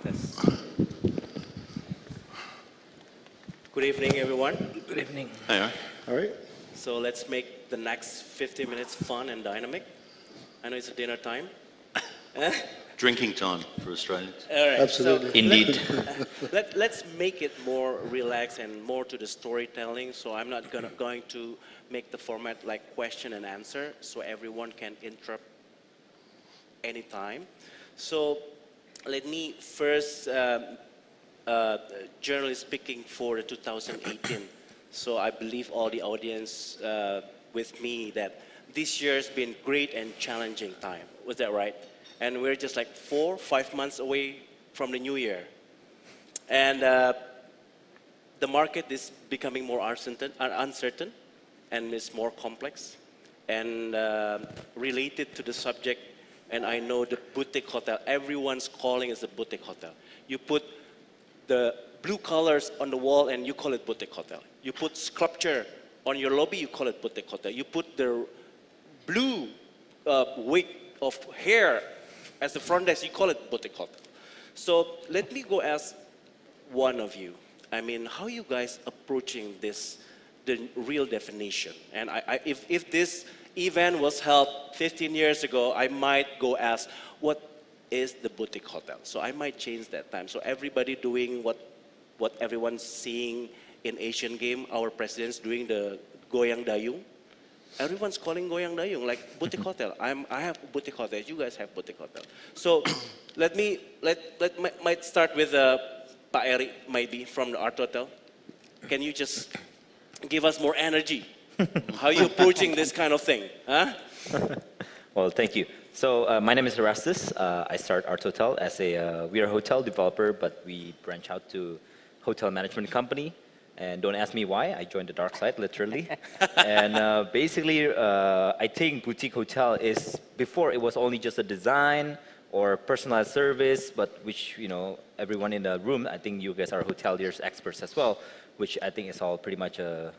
Yes. Good evening, everyone. Good evening. Hey, All right. So let's make the next 50 minutes fun and dynamic. I know it's dinner time. drinking time for Australians. All right. Absolutely. So Indeed. let's make it more relaxed and more to the storytelling. So I'm not going to make the format like question and answer, so everyone can interrupt anytime. So let me first, generally speaking, for the 2018. So I believe all the audience with me that this year's been great and challenging time. Was that right? And we're just like 4, 5 months away from the new year. And the market is becoming more uncertain and is more complex and related to the subject. And I know the boutique hotel, everyone's calling it a boutique hotel. You put the blue colors on the wall and you call it boutique hotel. You put sculpture on your lobby, you call it boutique hotel. You put the blue wig of hair as the front desk, you call it boutique hotel. So let me go ask one of you. I mean, how are you guys approaching this, the real definition? And if this event was held 15 years ago, I might go ask, what is the boutique hotel? So I might change that time. So everybody doing what everyone's seeing in Asian game, our president's doing the Goyang Dayung. Everyone's calling Goyang Dayung like boutique hotel. I have boutique hotel. You guys have boutique hotel. So might start with Pak Eric, maybe from the ARTOTEL. Can you just give us more energy? How are you approaching this kind of thing? Huh? Well, thank you. So my name is Erastus. I start ARTOTEL as we are a hotel developer, but we branch out to hotel management company. And don't ask me why, I joined the dark side, literally. And basically, I think boutique hotel is, before it was only just a design or personalized service, but which, you know, everyone in the room, I think you guys are hoteliers experts as well, which I think is all pretty much a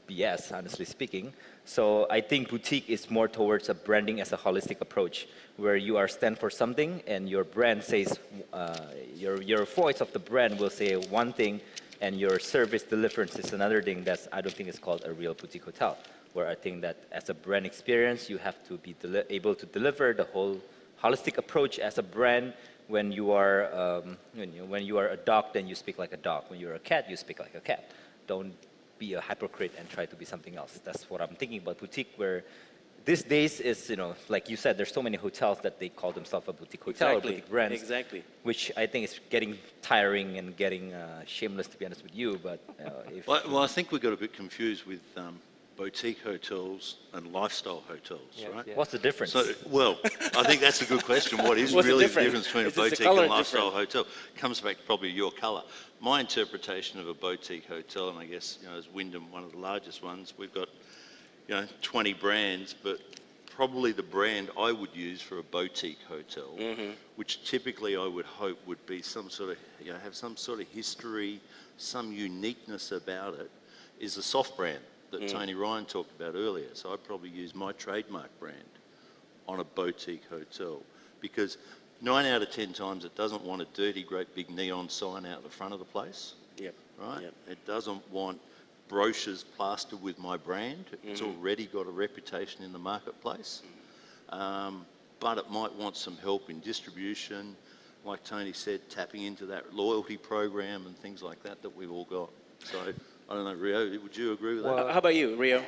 BS, honestly speaking. So I think boutique is more towards a branding as a holistic approach, where you are stand for something and your brand says, your voice of the brand will say one thing, and your service deliverance is another thing. That's, I don't think it's called a real boutique hotel, where I think that as a brand experience, you have to be able to deliver the whole holistic approach as a brand. When you are, when you are a dog, then you speak like a dog. When you're a cat, you speak like a cat. Don't be a hypocrite and try to be something else. That's what I'm thinking about boutique, where these days is, you know, like you said, there's so many hotels that they call themselves a boutique hotel or boutique brands. Exactly. Which I think is getting tiring and getting shameless, to be honest with you. But if Well, I think we got a bit confused with boutique hotels and lifestyle hotels, right? What's the difference? So, well, I think that's a good question. What is What's the really the difference? difference between a Is the boutique and colour lifestyle different? hotel? Comes back probably to your colour. My interpretation of a boutique hotel, and I guess, you know, as Wyndham, one of the largest ones, we've got, you know, 20 brands, but probably the brand I would use for a boutique hotel, which typically I would hope would be some sort of, you know, have some sort of history, some uniqueness about it, is a soft brand that Tony Ryan talked about earlier. So I'd probably use my trademark brand on a boutique hotel, because 9 out of 10 times it doesn't want a dirty, great big neon sign out the front of the place. Yep. Right? Yep. It doesn't want brochures plastered with my brand. It's already got a reputation in the marketplace. But it might want some help in distribution, like Tony said, tapping into that loyalty program and things like that that we've all got. So, I don't know, Rio, would you agree with that? How about you, Rio?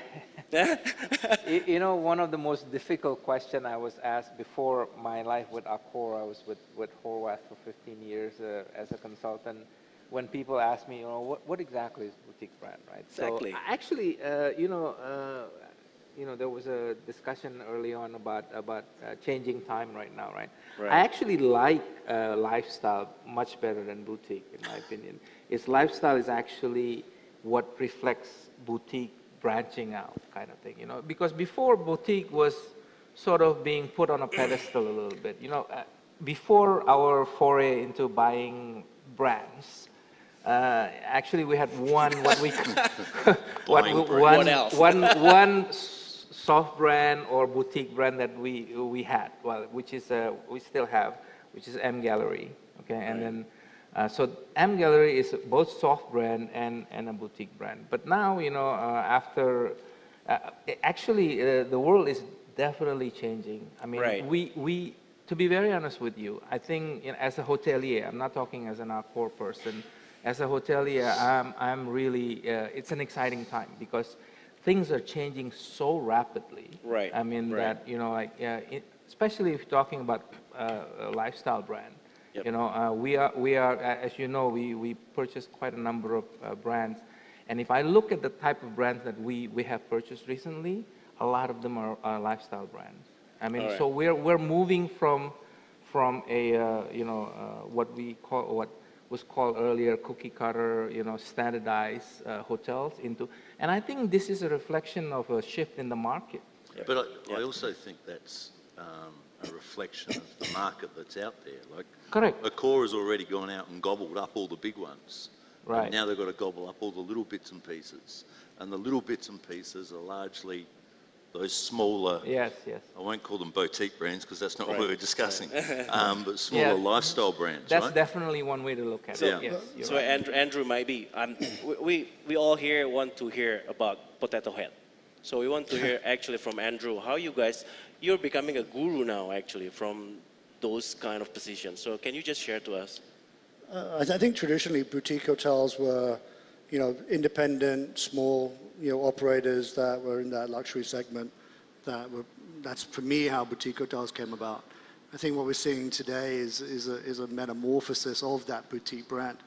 You know, one of the most difficult questions I was asked before my life with Accor, I was with Horwath for 15 years as a consultant. When people ask me, you know, what exactly is boutique brand, right? Exactly. So actually, you know, there was a discussion early on about changing time right now, right? Right. I actually like lifestyle much better than boutique, in my opinion. Its lifestyle is actually what reflects boutique branching out kind of thing, you know, because before boutique was sort of being put on a pedestal a little bit, you know, before our foray into buying brands, actually we had one soft brand or boutique brand that we had, well, which is we still have, which is M Gallery. okay? And then, so M Gallery is both soft brand and a boutique brand. But now, you know, after, actually, the world is definitely changing. I mean, we, to be very honest with you, I think, you know, as a hotelier, I'm not talking as an Accor person, as a hotelier, I'm really, it's an exciting time because things are changing so rapidly. Right. I mean, that, you know, like, especially if you're talking about a lifestyle brand. Yep. You know, we are, as you know, we purchased quite a number of brands. And if I look at the type of brands that we have purchased recently, a lot of them are lifestyle brands. I mean, so we're moving from a, you know, what was called earlier cookie cutter, you know, standardized hotels into, and I think this is a reflection of a shift in the market. But I also think that's a reflection of the market that's out there. Like, correct. Accor has already gone out and gobbled up all the big ones. Right. And now they've got to gobble up all the little bits and pieces. And the little bits and pieces are largely those smaller, yes, I won't call them boutique brands because that's not what we're discussing, but smaller lifestyle brands, that's right? definitely one way to look at it. Yes, so right. Andrew might be, we all here want to hear about Potato Head. So we want to hear actually from Andrew, how you guys, you're becoming a guru now actually from those kind of positions. So can you just share to us? I think traditionally boutique hotels were, you know, independent, small, you know, operators that were in that luxury segment. That's for me how boutique hotels came about. I think what we're seeing today is a metamorphosis of that boutique brand.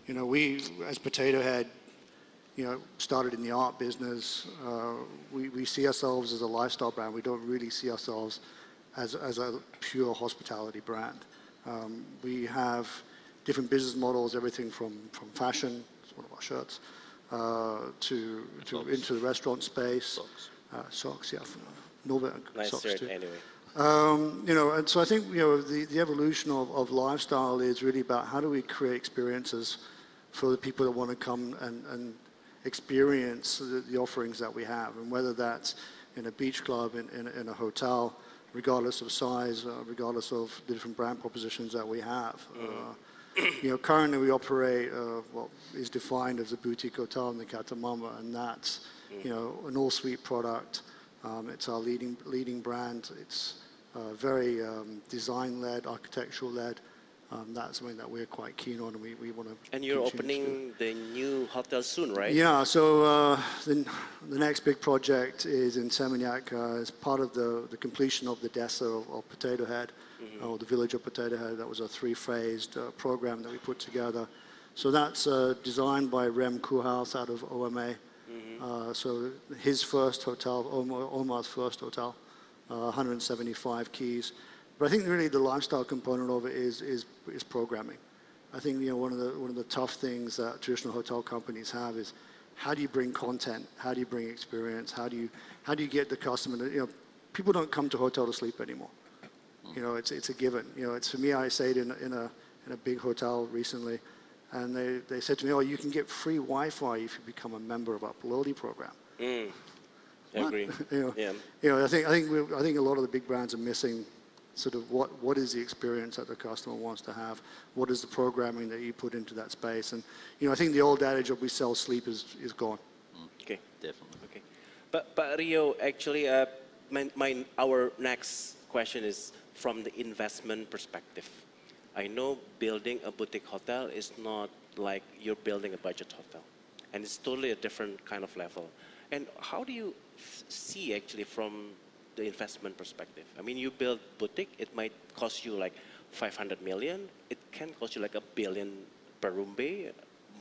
You know, we as Potato Head, you know, started in the art business. We see ourselves as a lifestyle brand. We don't really see ourselves as a pure hospitality brand. We have different business models, everything from fashion, it's one of our shirts, to into the restaurant space. Socks, yeah. Nice socks shirt, too. anyway. You know, and so I think, you know, the evolution of lifestyle is really about how do we create experiences for the people that want to come and experience the offerings that we have, and whether that's in a beach club, in a hotel, regardless of size, regardless of the different brand propositions that we have. You know, currently we operate what is defined as a boutique hotel in the Katamama, and that's, you know, an all-suite product. It's our leading brand. It's very design-led, architectural-led. That's something that we're quite keen on, and we want to. And you're opening the new hotel soon, right? Yeah. So the next big project is in Seminyak as part of the completion of the DESA of Potato Head, or the village of Potato Head. That was a three-phased program that we put together. So that's designed by Rem Koolhaas out of OMA. So his first hotel, Omar's first hotel, 175 keys. But I think really the lifestyle component of it is programming. I think, you know, one of the tough things that traditional hotel companies have is how do you bring content? How do you bring experience? How do you get the customer to, you know, people don't come to hotel to sleep anymore. You know, it's a given. You know, it's, for me, I stayed in a big hotel recently, and they said to me, oh, you can get free Wi-Fi if you become a member of our loyalty program. I agree. You know, I think a lot of the big brands are missing sort of what is the experience that the customer wants to have, what is the programming that you put into that space. And, you know, I think the old adage of we sell sleep is gone. Okay. Definitely. Okay. But Rio, actually, our next question is from the investment perspective. I know building a boutique hotel is not like you're building a budget hotel, and it's totally a different kind of level. And how do you see actually from the investment perspective? I mean, you build boutique, it might cost you like 500 million. It can cost you like $1 billion per room bay,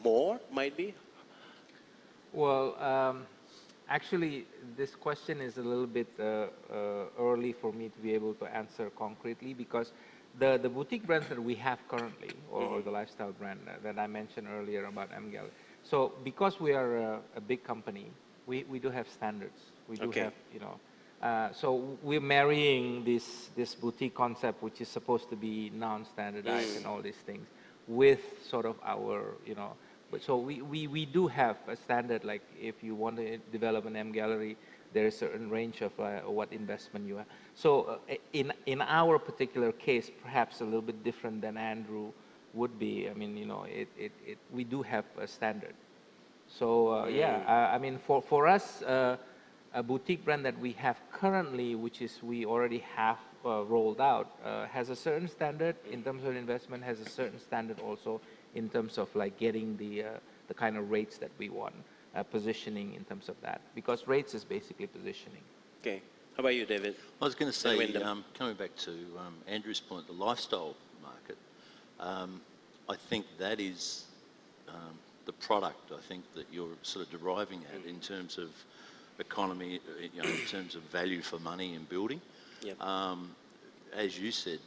more might be. Well, actually, this question is a little bit early for me to be able to answer concretely, because the boutique brands that we have currently, or the lifestyle brand that I mentioned earlier about MGAL. So because we are a big company, we do have standards. We do have, you know, so we're marrying this boutique concept, which is supposed to be non-standardized and all these things, with sort of our, you know, so we do have a standard, like if you want to develop an M gallery, there is a certain range of what investment you have. So in our particular case, perhaps a little bit different than Andrew, would be, I mean, you know, we do have a standard. So yeah, I mean, for us, a boutique brand that we have currently, which is we already have rolled out, has a certain standard in terms of investment, has a certain standard also in terms of like getting the kind of rates that we want, positioning in terms of that, because rates is basically positioning. Okay. How about you, David? I was going to say, Wyndham. coming back to Andrew's point, the lifestyle market, I think that is the product, I think, that you're sort of deriving at in terms of economy, you know, in terms of value for money in building. Yep. As you said,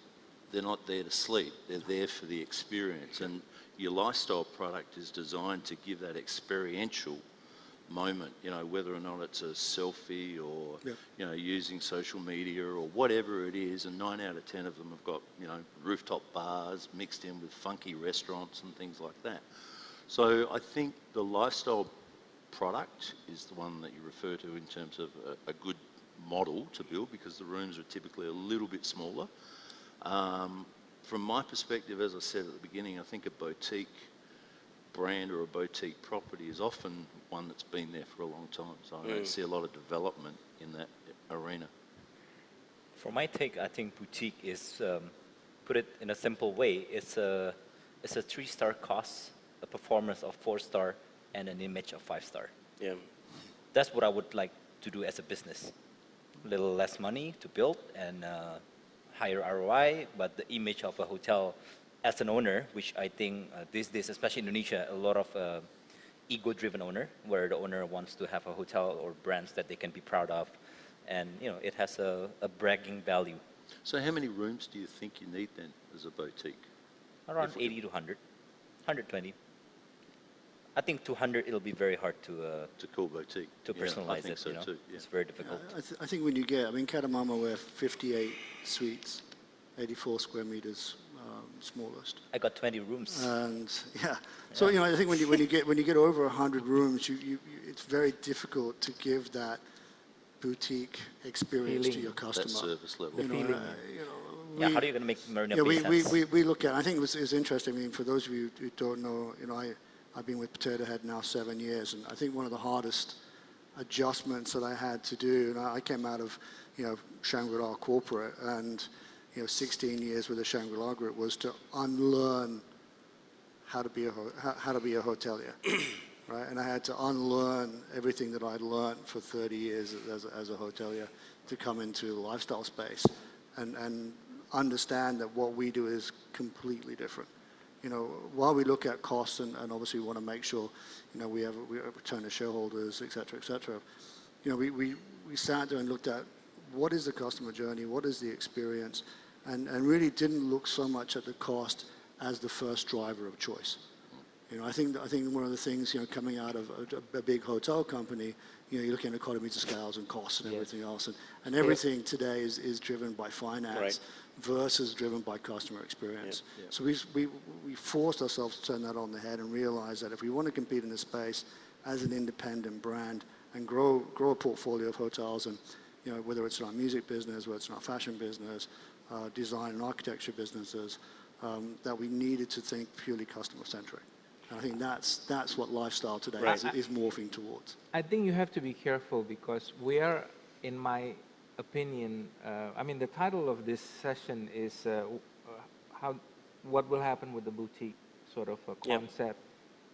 they're not there to sleep, they're there for the experience. And your lifestyle product is designed to give that experiential moment, you know, whether or not it's a selfie or, you know, using social media or whatever it is, and 9 out of 10 of them have got, you know, rooftop bars mixed in with funky restaurants and things like that. So I think the lifestyle product is the one that you refer to in terms of a good model to build, because the rooms are typically a little bit smaller. From my perspective, as I said at the beginning, I think a boutique brand or a boutique property is often one that's been there for a long time. So I don't see a lot of development in that arena. For my take, I think boutique is, put it in a simple way, it's a 3-star cost, a performance of 4-star, and an image of 5-star. Yeah. That's what I would like to do as a business. A little less money to build and higher ROI, but the image of a hotel as an owner, which I think these days, especially in Indonesia, a lot of ego-driven owner, where the owner wants to have a hotel or brands that they can be proud of, and you know, it has a bragging value. So how many rooms do you think you need then as a boutique? Around 80 to 100, 120. I think 200, it'll be very hard to call boutique. personalize I think it. so You know? too, yeah. It's very difficult. I think when you get, I mean, Katamama, we're 58 suites, 84 square meters, smallest. I got 20 rooms. And yeah, so you know, I think when you get over 100 rooms, it's very difficult to give that boutique experience to your customer. That service level. You know, feeling. Yeah, how are you going to make Marina Yeah, Bay sense? we look at, I think it was interesting, I mean, for those of you who don't know, you know, I've been with Potato Head now 7 years, and I think one of the hardest adjustments that I had to do, and I came out of, you know, Shangri-La corporate, and, you know, 16 years with the Shangri-La group, was to unlearn how to be a hotelier, right? And I had to unlearn everything that I'd learned for 30 years as a hotelier to come into the lifestyle space and understand that what we do is completely different. You know, while we look at costs and obviously we want to make sure, you know, we have a return to shareholders, et cetera, you know, we sat there and looked at what is the customer journey, what is the experience, and really didn't look so much at the cost as the first driver of choice. You know, I think one of the things, you know, coming out of a big hotel company, you know, you're looking at economies of scales and costs and everything else, and everything today is driven by finance versus driven by customer experience. So we forced ourselves to turn that on the head and realize that if we want to compete in this space as an independent brand and grow a portfolio of hotels, and you know, whether it's in our music business, whether it's in our fashion business, design and architecture businesses, that we needed to think purely customer centric. And I think that's what lifestyle today is morphing towards. I think you have to be careful because we are, in my opinion, I mean, the title of this session is what will happen with the boutique sort of concept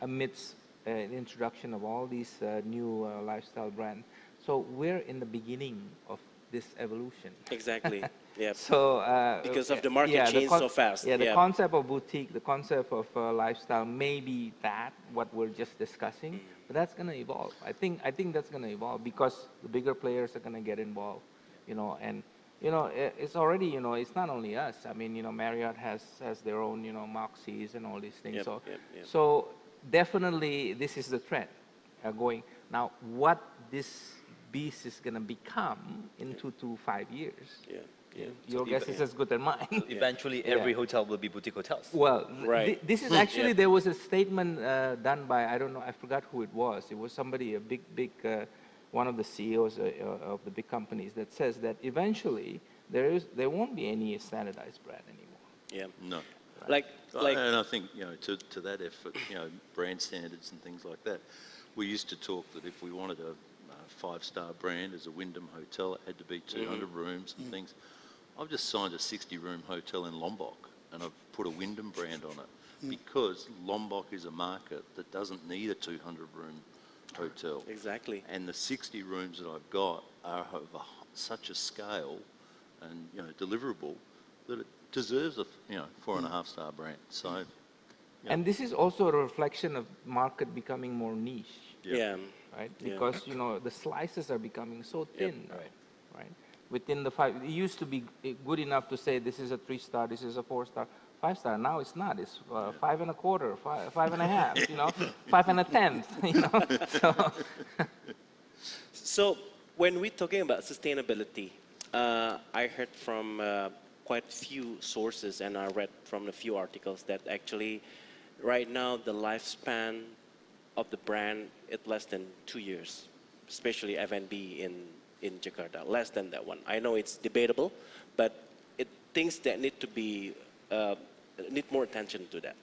amidst the introduction of all these new lifestyle brands. So we're in the beginning of this evolution. Exactly. Yeah. So because of the market change so fast. Yeah, the concept of boutique, the concept of lifestyle, may be that what we're just discussing, but that's going to evolve. I think that's going to evolve because the bigger players are going to get involved, you know, and you know, it's already, you know, it's not only us. I mean, you know, Marriott has their own, you know, Moxies and all these things. So definitely this is the trend going. Now, what this beast is going to become in 2 to 5 years. Your guess is as good as mine. Eventually, every hotel will be boutique hotels. Well, this is actually, there was a statement done by, I don't know, I forgot who it was. It was somebody, a big, one of the CEOs of the big companies that says that eventually there won't be any standardized brand anymore. No. Like, And I think, to that effort, brand standards and things like that, we used to talk that if we wanted a five-star brand as a Wyndham hotel, it had to be 200 rooms and things. I've just signed a 60-room hotel in Lombok, and I've put a Wyndham brand on it because Lombok is a market that doesn't need a 200-room hotel. exactly. And the 60 rooms that I've got are of such a scale and deliverable that it deserves a 4.5-star brand. So, And this is also a reflection of market becoming more niche, Yeah. right? Yeah. Because the slices are becoming so thin, right? Within the five, it used to be good enough to say this is a 3-star, this is a 4-star, 5-star. Now it's not. It's 5.25, 5.5, 5.1/10. So when we're talking about sustainability, I heard from quite a few sources and I read from a few articles that actually right now the lifespan of the brand is less than 2 years, especially F&B in Jakarta, less than that one. I know it's debatable, but things that need to be, need more attention to that.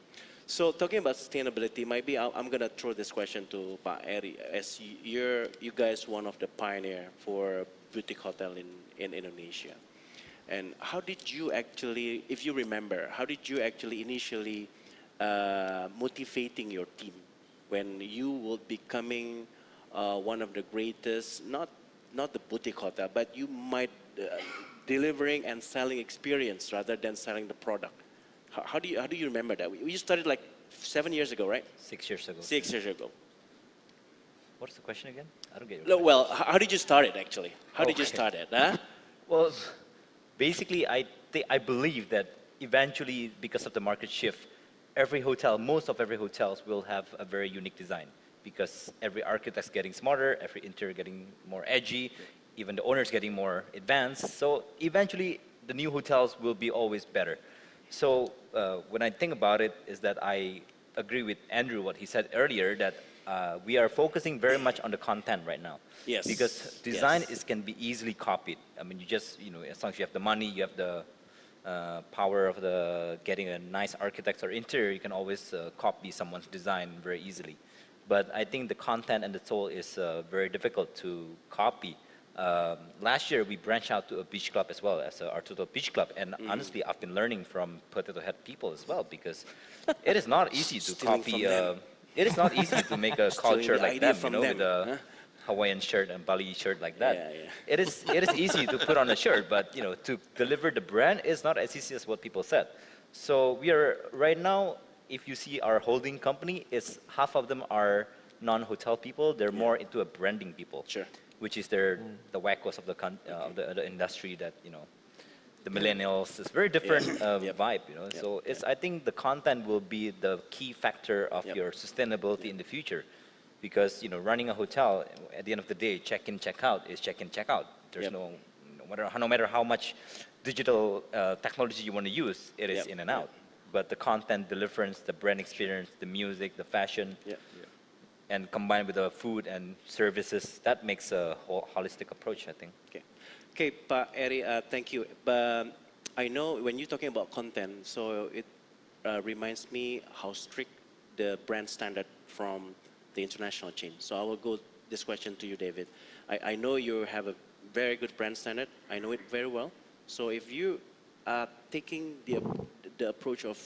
So talking about sustainability, maybe I'm going to throw this question to Pak Eri, as you guys one of the pioneer for boutique hotel in Indonesia. And how did you actually, if you remember, how did you actually initially motivating your team when you will becoming one of the greatest, not the boutique hotel, but you might delivering and selling experience rather than selling the product? How do you remember that? You started like 7 years ago, right? 6 years ago. 6 years ago. What's the question again? I don't get it. No, well, how did you start it actually? How did you start it? Huh? Well, basically, I believe that eventually, because of the market shift, most of every hotels will have a very unique design because every architect's getting smarter, every interior getting more edgy, even the owners getting more advanced. So eventually, the new hotels will be always better. So when I think about it, is that I agree with Andrew what he said earlier that we are focusing very much on the content right now. Yes. Because design can be easily copied. I mean, you just as long as you have the money, you have the power of getting a nice architect or interior, you can always copy someone's design very easily. But I think the content and the soul is very difficult to copy. Last year, we branched out to a beach club as well as a ARTOTEL beach club. And honestly, I've been learning from Potato Head people as well because it is not easy to copy. It is not easy to make a culture like them, with a Hawaiian shirt and Bali shirt like that. Yeah. It is easy to put on a shirt, but to deliver the brand is not as easy as what people said. So we are right now. If you see our holding company, half of them are non-hotel people. They're more into a branding people. Sure. Which is the wackos of the industry that the millennials. It's very different vibe, So I think the content will be the key factor of your sustainability in the future, because running a hotel at the end of the day, check in, check out is check in, check out. There's no matter how much digital technology you want to use, it is in and out. But the content deliverance, the brand experience, the music, the fashion. And combined with the food and services, that makes a holistic approach, I think. Okay, Pak Eri, thank you. But I know when you're talking about content, so it reminds me how strict the brand standard from the international chain. So I will go this question to you, David. I know you have a very good brand standard. I know it very well. So if you are taking the approach of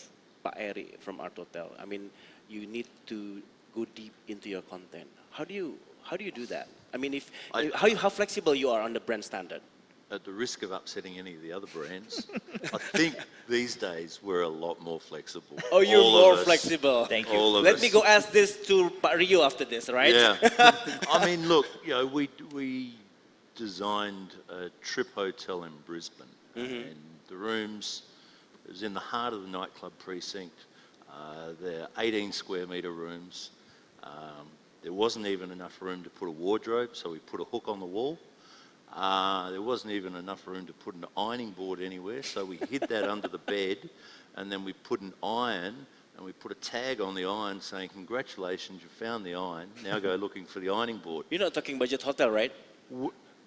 Pak Eri from ARTOTEL, I mean, you need to go deep into your content. How do you do that? I mean, how flexible you are on the brand standard? At the risk of upsetting any of the other brands, I think these days we're a lot more flexible. Oh, you're more flexible. Thank you. Let me go ask this to Rio after this, right? Yeah. I mean, look, we designed a trip hotel in Brisbane, and the rooms, it was in the heart of the nightclub precinct. They're 18 square metre rooms. There wasn't even enough room to put a wardrobe, so we put a hook on the wall. There wasn't even enough room to put an ironing board anywhere, so we hid that under the bed, and then we put an iron, and we put a tag on the iron saying, "Congratulations, you found the iron. Now go looking for the ironing board." You're not talking budget hotel, right?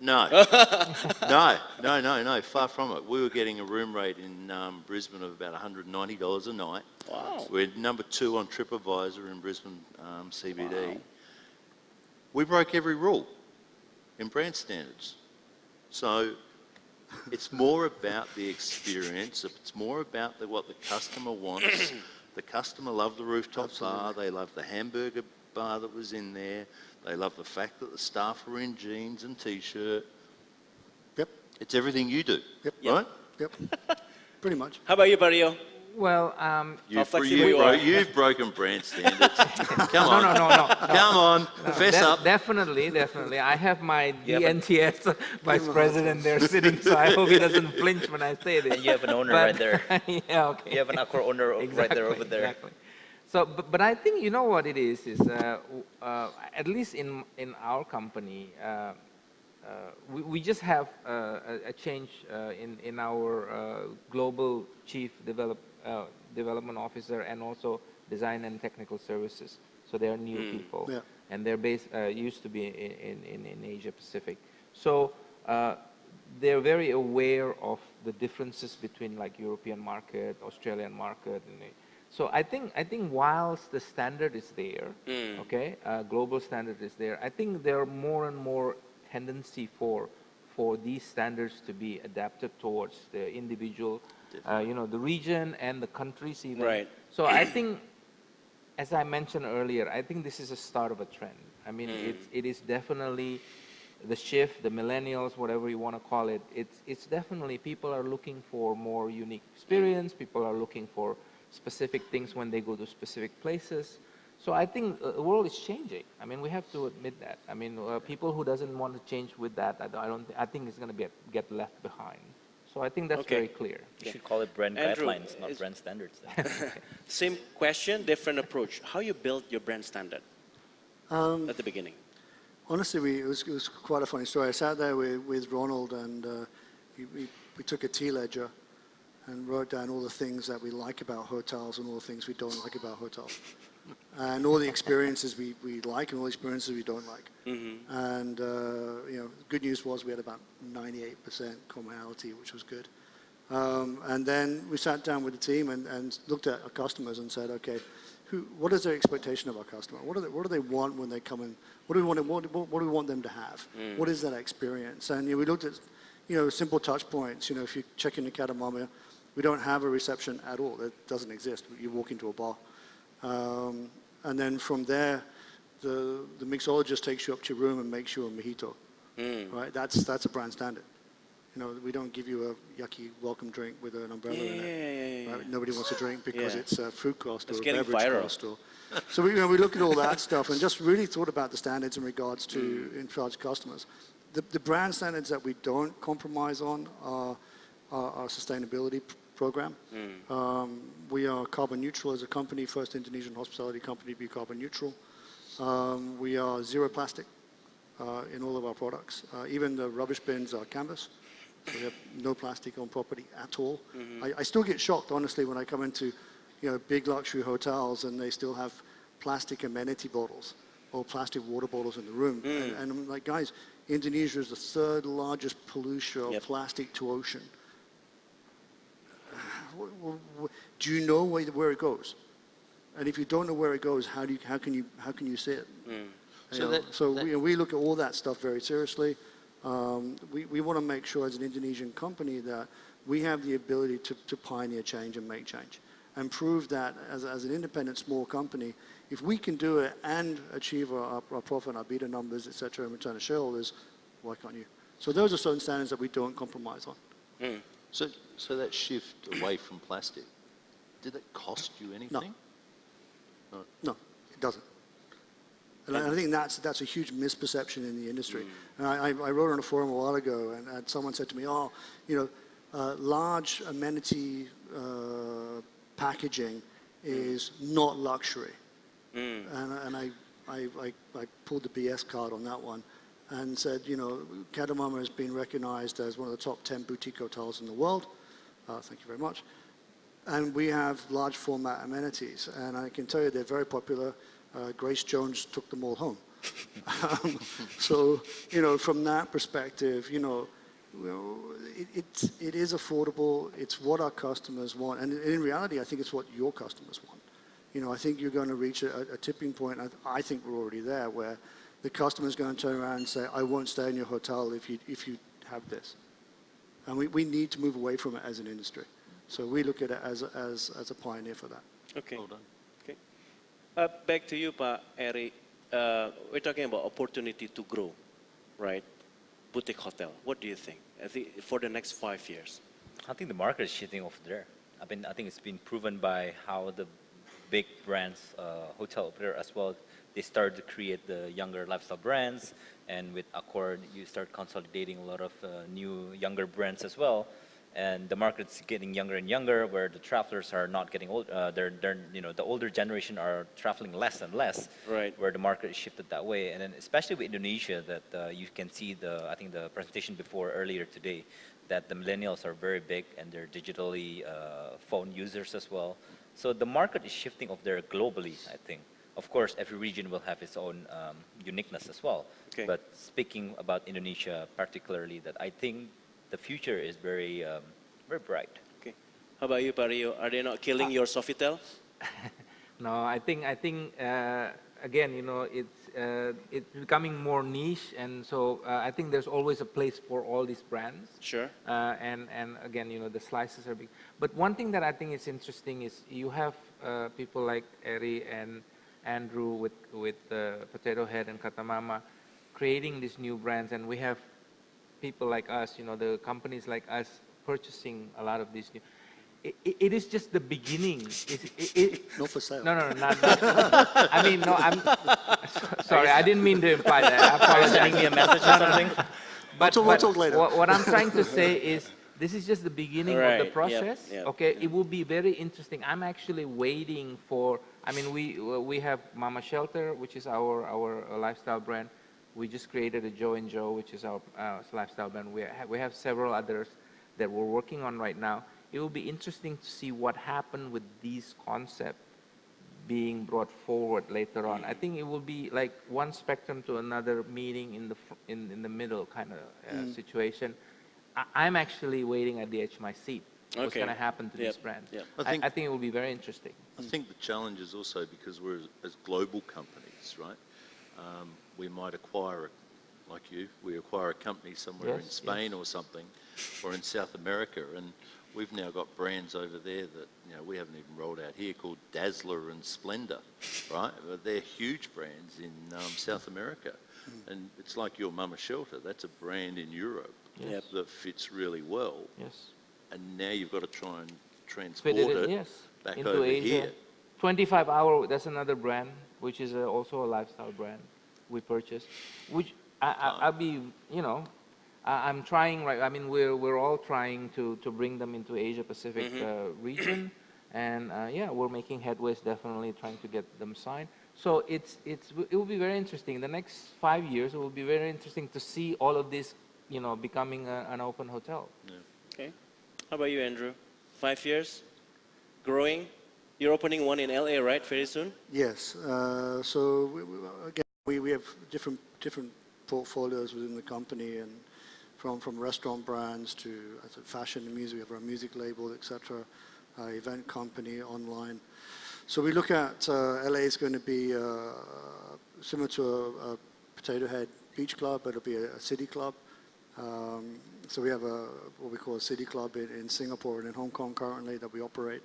No. No, far from it. We were getting a room rate in Brisbane of about $190 a night. Wow. We're number 2 on TripAdvisor in Brisbane CBD. Wow. We broke every rule in brand standards. So it's more about the experience. It's more about what the customer wants. The customer loved the rooftop bar. They loved the hamburger bar that was in there. They loved the fact that the staff were in jeans and T-shirt. Yep. It's everything you do, Yep. right? Yep. Pretty much. How about you, Barrio? Well, You've broken brand standards. Come on. No. Come on. Fess up. Definitely. I have my DNTS vice president there sitting, so I hope he doesn't flinch when I say this. And you have an owner right there. Yeah, okay. You have an Accor owner right there over there. Exactly. So, but I think you know what it is at least in our company, we just have a change in our global chief development officer and also design and technical services. So they are new people, and they're based used to be in Asia Pacific. So they're very aware of the differences between like European market, Australian market, and so I think whilst the standard is there, okay, global standard is there, I think there are more and more tendency for these standards to be adapted towards the individual, the region and the countries even. Right. So I think, as I mentioned earlier, I think this is a start of a trend. I mean, it is definitely the shift, the millennials, whatever you want to call it. It's definitely people are looking for more unique experience. People are looking for specific things when they go to specific places. So I think the world is changing. I mean, we have to admit that. I mean, people who doesn't want to change with that, I think it's going to get left behind. So I think that's very clear. You should call it brand Andrew, guidelines, not brand standards. Same question, different approach. How you built your brand standard at the beginning? Honestly, it was quite a funny story. I sat there with Ronald, and we took a tea ledger and wrote down all the things that we like about hotels and all the things we don't like about hotels. And all the experiences we like and all the experiences we don't like. And good news was we had about 98% commonality, which was good. And then we sat down with the team and looked at our customers and said, okay, what is their expectation of our customer? What do they want when they come in? What do we want them to have? What is that experience? And we looked at simple touch points. If you check into Katamama, we don't have a reception at all. It doesn't exist. You walk into a bar. And then from there, the mixologist takes you up to your room and makes you a mojito. Right? That's a brand standard. We don't give you a yucky welcome drink with an umbrella in it. Right? Nobody wants to drink because it's a fruit cost or a beverage cost. So we look at all that stuff and just really thought about the standards in regards to customers. The brand standards that we don't compromise on are our sustainability program. We are carbon neutral as a company, first Indonesian hospitality company to be carbon neutral. We are zero plastic in all of our products. Even the rubbish bins are canvas. So we have no plastic on property at all. I still get shocked, honestly, when I come into big luxury hotels and they still have plastic amenity bottles or plastic water bottles in the room. And I'm like, guys, Indonesia is the third largest polluter of plastic to ocean. Do you know where it goes? And if you don't know where it goes, how can you see it? We look at all that stuff very seriously. We want to make sure as an Indonesian company that we have the ability to pioneer change and make change and prove that as an independent small company, if we can do it and achieve our profit and our beta numbers, etc., and return to shareholders, why can't you? So those are certain standards that we don't compromise on. So that shift away from plastic, did it cost you anything? No, it doesn't. And I think that's a huge misperception in the industry. And I wrote on a forum a while ago, and someone said to me, large amenity packaging is not luxury. And I pulled the BS card on that one and said, Katamama has been recognized as one of the top 10 boutique hotels in the world. Thank you very much. And we have large format amenities, and I can tell you they're very popular. Grace Jones took them all home. So, you know, from that perspective, you know, it is affordable. It's what our customers want. And in reality, I think it's what your customers want. You know, I think you're going to reach a tipping point. I think we're already there, where the customer's going to turn around and say, I won't stay in your hotel if you have this. And we need to move away from it as an industry. So we look at it as a pioneer for that. Okay. Well done. Okay. Back to you, Pak Eri. We're talking about opportunity to grow, right? Boutique hotel. What do you think? I think for the next 5 years. I think the market is shifting over there. I think it's been proven by how the big brands, hotel operator as well, they started to create the younger lifestyle brands, and with Accor, you start consolidating a lot of new younger brands as well. And the market's getting younger and younger, where the travelers are not getting old. They're you know, the older generation are traveling less and less. Right. Where the market is shifted that way, and then especially with Indonesia, that you can see I think the presentation before earlier today, that the millennials are very big and they're digitally phone users as well. So the market is shifting over there globally, I think. Of course, every region will have its own uniqueness as well. Okay. But speaking about Indonesia particularly, that I think the future is very, very bright. Okay. How about you, Pario? Are they not killing your Sofitel? No, I think again, you know, it's becoming more niche, and so I think there's always a place for all these brands. Sure. And again, you know, the slices are big. But one thing that I think is interesting is you have people like Eri and Andrew with Potato Head and Katamama creating these new brands, and we have people like us, you know, the companies like us purchasing a lot of these new. It is just the beginning. Not for sale. No, not. I mean, no, I'm sorry. I didn't mean to imply that. I apologize. Sending me a message or something? But We'll talk later. What I'm trying to say is, this is just the beginning of the Right, process. yep, Okay, yep. it will be very interesting. I'm actually waiting for. I mean, we have Mama Shelter, which is our lifestyle brand. We just created a Joe and Joe, which is our lifestyle brand. We have several others that we're working on right now. It will be interesting to see what happened with these concepts being brought forward later on. I think it will be like one spectrum to another meeting in the middle kind of situation. I'm actually waiting at the edge of my seat. What's Okay. going to happen to Yep, this brand? yep. I think it will be very interesting. I think the challenge is also because we're as global companies, right? We might acquire, like you, we acquire a company somewhere in Yes, Spain or something, or in South America, and we've now got brands over there that, you know, we haven't even rolled out here called Dazzler and Splendor, right? But they're huge brands in South America, and it's like your Mama Shelter. That's a brand in Europe Yes. that fits really well, Yes. and now you've got to try and transport Fit it yes, back into over Asia. here. 25 Hour, that's another brand, which is also a lifestyle brand we purchased, which I'll be, you know, I'm trying, right, I mean, we're all trying to bring them into Asia Pacific region, and yeah, we're making headways, definitely trying to get them signed. So it will be very interesting. The next 5 years, it will be very interesting to see all of this, you know, becoming an open hotel. Yeah. Okay. How about you, Andrew? 5 years? Growing? You're opening one in LA, right, very soon? Yes. So again, we have different portfolios within the company, and from restaurant brands to fashion and music. We have our music label, etc. Event company, online. So we look at LA is going to be similar to a Potato Head Beach Club, but it'll be a city club. So we have what we call a city club in Singapore and in Hong Kong currently that we operate.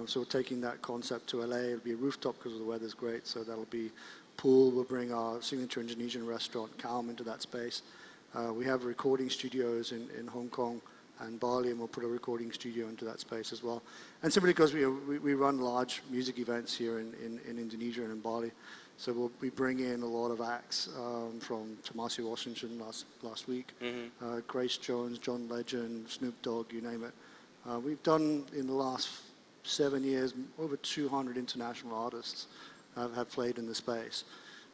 So we're taking that concept to LA. It'll be a rooftop because the weather's great. So that'll be pool. We'll bring our signature Indonesian restaurant, Calm, into that space. We have recording studios in Hong Kong and Bali, and we'll put a recording studio into that space as well. And simply because we run large music events here in Indonesia and in Bali. So we bring in a lot of acts from Tomasi Washington last week, Grace Jones, John Legend, Snoop Dogg, you name it. We've done in the last 7 years over 200 international artists have played in the space.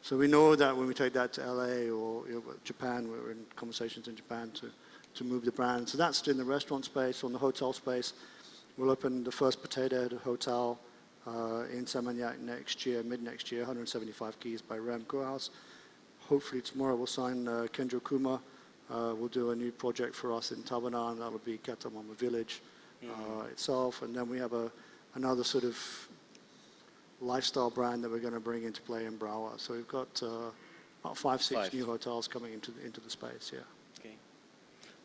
So we know that when we take that to LA or Japan, we're in conversations in Japan to move the brand. So that's in the restaurant space. On the hotel space, we'll open the first Potato Head hotel in Seminyak next year, mid next year, 175 keys by Remco House. hopefully tomorrow we'll sign Kenjo Kuma. We'll do a new project for us in Tabanan. That'll be Katamama Village itself. And then we have another sort of lifestyle brand that we're going to bring into play in Brawa. So we've got about five, six new hotels coming into the space, yeah. Okay.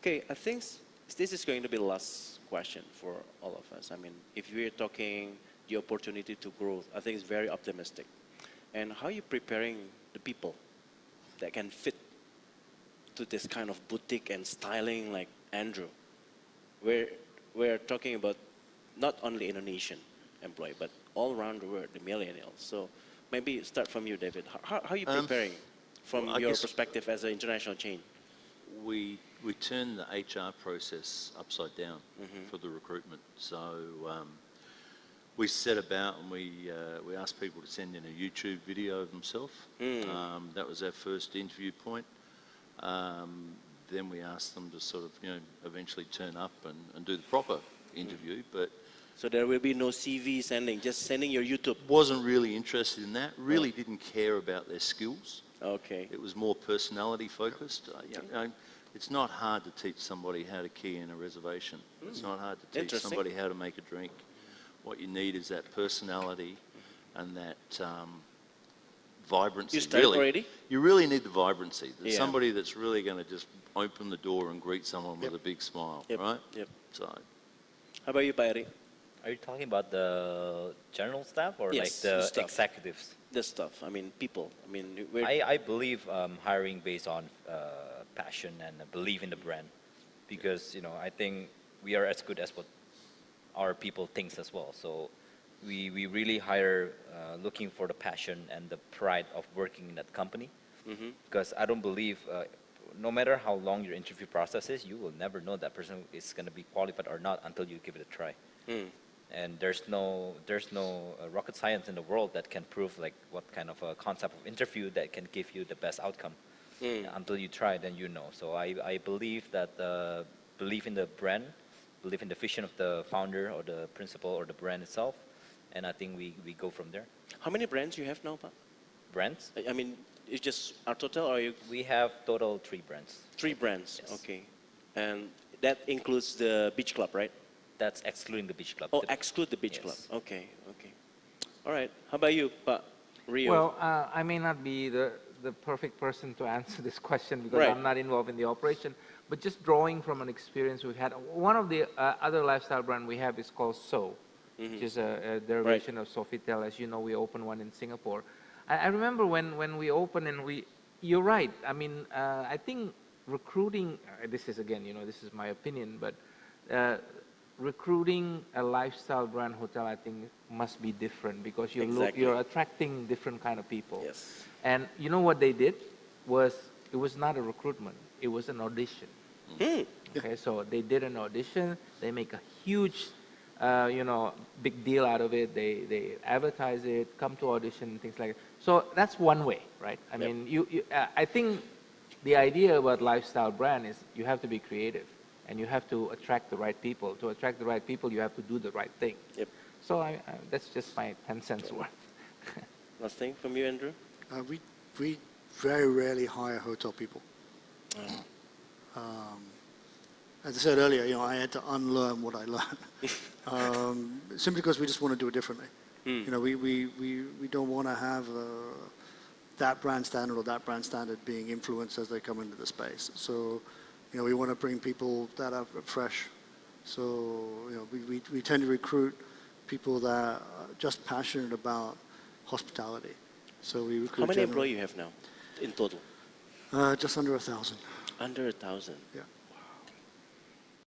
Okay, I think this is going to be the last question for all of us. I mean, if we're talking the opportunity to grow, I think it's very optimistic. And how are you preparing the people that can fit to this kind of boutique and styling like Andrew? We're talking about not only Indonesian employee, but all around the world, the millennials. So maybe start from you, David. How are you preparing from your perspective as an international chain? We turn the HR process upside down for the recruitment. So we set about and we asked people to send in a YouTube video of themselves. That was our first interview point. Then we asked them to sort of, eventually turn up and do the proper interview. But so there will be no CV sending, just sending your YouTube. Wasn't really interested in that. Really didn't care about their skills. Okay. It was more personality focused. It's not hard to teach somebody how to key in a reservation. It's not hard to teach somebody how to make a drink. What you need is that personality and that vibrancy. You started already? You really need the vibrancy. There's somebody that's really going to just open the door and greet someone with a big smile, right? Yep. So, how about you, Pak Eric? Are you talking about the general staff or like Yes, the staff. executives? The stuff. I mean, people. I mean, I believe hiring based on passion and belief in the brand, because I think we are as good as what our people thinks as well. So we really hire looking for the passion and the pride of working in that company, because I don't believe no matter how long your interview process is, you will never know that person is going to be qualified or not until you give it a try. And there's no rocket science in the world that can prove like what kind of a concept of interview that can give you the best outcome. Until you try, then you know. So I believe that belief in the brand, believe in the vision of the founder or the principal or the brand itself, and I think we go from there. How many brands you have now, Pak? Brands? I mean, it's just ARTOTEL, or you? We have total 3 brands. 3 brands. Yes. Okay, and that includes the beach club, right? That's excluding the beach club. Oh, exclude the beach club. Yes. Okay, okay. All right. How about you, Pak Rio? Well, I may not be the perfect person to answer this question because I'm not involved in the operation, but just drawing from an experience we've had. One of the other lifestyle brand we have is called So, which is a derivation of Sofitel. As you know, we opened one in Singapore. I remember when we opened and you're right. I mean, I think recruiting, this is again, this is my opinion, but recruiting a lifestyle brand hotel, I think, must be different because you're attracting different kind of people. Yes. And you know what they did it was not a recruitment, it was an audition. Okay, so they did an audition, they make a huge, big deal out of it. They advertise it, come to audition, things like that. So that's one way, right? I mean, I think the idea about lifestyle brand is you have to be creative and you have to attract the right people. To attract the right people, you have to do the right thing. Yep. So that's just my 10 cents worth. Last thing from you, Andrew? We very rarely hire hotel people. As I said earlier, I had to unlearn what I learned, simply because we just want to do it differently. We don't want to have that brand standard or that brand standard being influenced as they come into the space. So, we want to bring people that are fresh. So, we tend to recruit people that are just passionate about hospitality. So we recruit. How many employees you have now, in total? Just under 1,000. Under 1,000. Yeah.